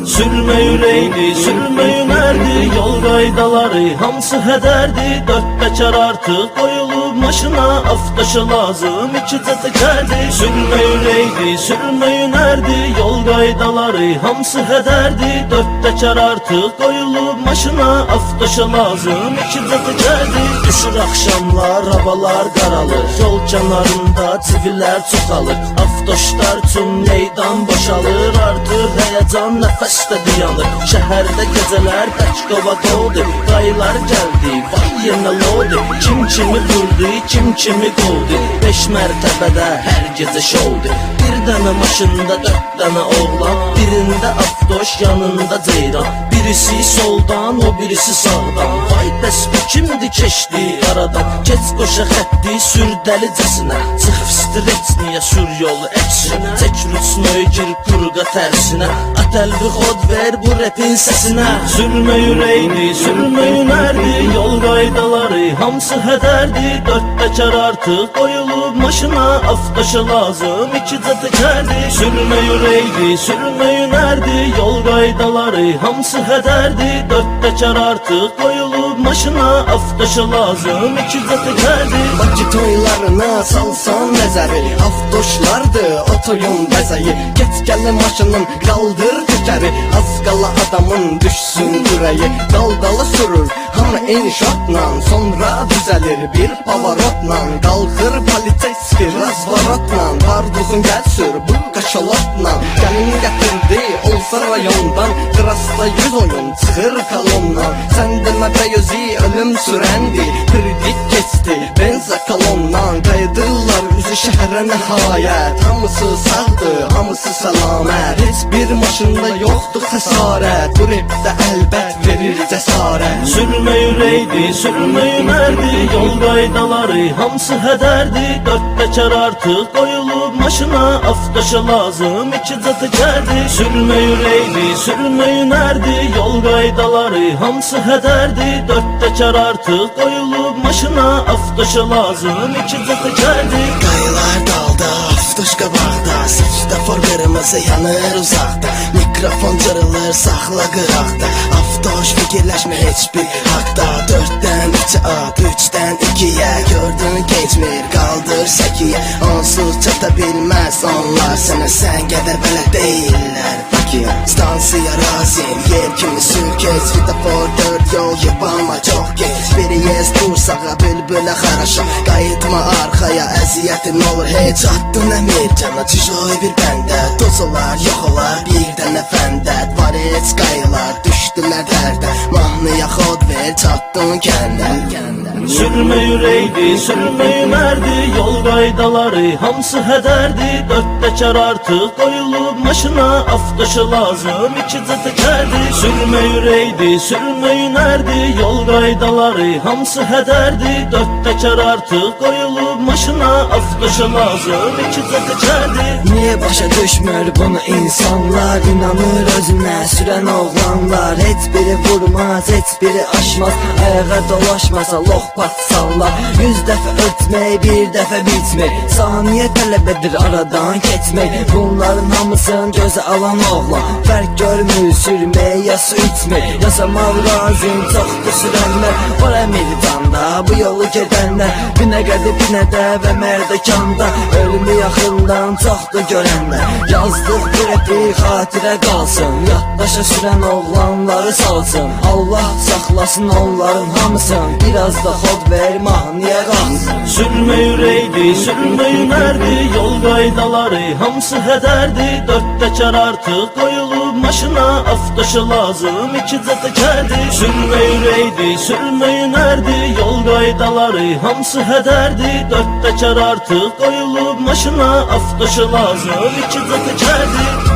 Sürme yüreğini, sürme yünerdi, yol qaydaları hamısı hədərdi. Dörd təkər artıq qoyulub maşına, aftaşı lazım iki təkərdi. Sürme yüreğini, sürme yünerdi, yol qaydaları hamısı hədərdi. Dörd təkər artıq qoyulub maşına, aftaşı lazım iki təkərdi. Düşür axşamlar, havalar qaralır, yol kənarında çivilər çoxalır. Aftoşlar üçün meydan boşalır, artır həyəcan nəfəsdə dayanır. Şəhərdə gecələr tək qovaqoldu, qaylar gəldi, vay yenə loldu. Kim kimi vurdu, kim kimi qovdu, 5 mərtəbədə hər gecə şovdu. Bir dənə maşında 4 dənə oğlan, birində aftoş, yanında ceyran. Birisi soldan, o birisi sağdan, vay bəs bu kimdi keçdi aradan. Keç qoşa xətti, sür dəlicəsinə, çıx streçniyə, sür yolu əksinə. Çək rüçnoyu, gir qurqa tərsinə, ətəlvi xod ver bu repin səsinə. Sürmə yüreğini, sürmə yünerdi, yol qaydaları hamısı hədərdi. Dörd təkər artıq qoyulub maşına, aftaşı lazım iki təkərdi. Sürmə yüreğini, sürmə yünerdi, yol qaydaları hamısı hədərdi. Dörd təkər artıq qoyulub maşına, aftaşı lazım iki təkərdi. Bakı toylarına salsan nəzəri, aftoşlardı o toyun bəzəyi. Get gələ maşının qaldır təkəri, az qala adamın düşsün ürəyi. Dal-dala sürür hamı eyni şartla, sonra düzəlir bir pavarotla. Qalxır politeyski razvarotla, varduğun gəl sür bu kaşalotla. Gəlin gətirdi olsa rayondan, qırasta 100 oyun çıxır kolondan. Sən demə bəyözi ölüm sürəndi, kritik keçdi benza kolondan. Qayıdırlar üzü şəhərə nəhayət, hamısı sağdır, hamısı səlamət. Heç bir maşında yoxdur xəsarət, bu repdə əlbət verir cəsarət. Sürmə yüreğini, sürmə yünerdi, yol qaydaları hamısı hədərdi. Dörd təkər artıq qoyulub maşına, aftaşı lazım iki təkərdi. Sürmə yüreğini, sürmə yünerdi, yol qaydaları hamısı hədərdi. Dörd təkər artıq qoyulub maşına, aftaşı lazım iki təkərdi. Qaylar dalda, aftoş qabaqda, svetofor qırmızı yanır uzaqda. Mikrofon cırılır, saxla qıraqda, aftoş fikirləşmir heç bir haqda. 4-dən 3-ə at, 3-dən 2-yə, gördün keçmir, qaldır səkiyə. Onsuz çata bilməz onlar sənə, sən qədər belə deyirlər Bakıya. Stansiya razıyım, yer kimi sürkeç, svetofor 4 yol yapama çox geç. Biri yez dursağa, bülbülə xaraşa, qayıtma arxaya, əziyyətin olur heç. Attın əmir cana, çijoy bir bəndə, toz olar, yox olar bir dənə fəndət. Var heç qayılar, düşdülər dərdə, mahnıya xod ver, çatdın kəndə. Sürmə yüreğini, sürmə yünerdi, yol qaydaları hamısı hədərdi. Dörd təkər artıq qoyulub maşına, aftaşı lazım iki təkərdi. Sürmə yüreğini, sürmə yünerdi, yol qaydaları hamısı hədərdi. Dörd təkər artıq qoyulub maşına, aftaşı lazım iki təkərdi. Niye başa düşmür bunu insanlar, inanır özünə sürən oğlanlar. Heç biri vurmaz, heç biri aşmaz, ayağa dolaşmasa lohpat sallar. 100 dəfə ötmək, bir dəfə bitmək, saniyə tələb edir aradan keçmək. Bunların hamısını gözə alan oğlan, fərq görmür sürmək ya su içmək. Yasamaq lazım çoxdur sürənlər, var əmir canda bu yolu gedənlər. Binə qədi binədə və mərdəkanda, ölümü yaxından çoxdur görənlər. Yazdıq bu repi xatirə qalsın, yaddaşa sürən oğlanları salsın. Allah saxlasın onların hamısın, biraz da xod ver mahnıya qalsın. Sürmə yüreğini, sürmə yünerdi, yol qaydaları hamısı hədərdi. Dörd təkər artıq qoyulub maşına, aftaşı lazım iki təkərdi. Sürmə yüreğini, sürmə yünerdi, yol qaydaları hamısı hədərdi. Dörd təkər artıq qoyulub maşına, aftaşı lazım iki təkərdi.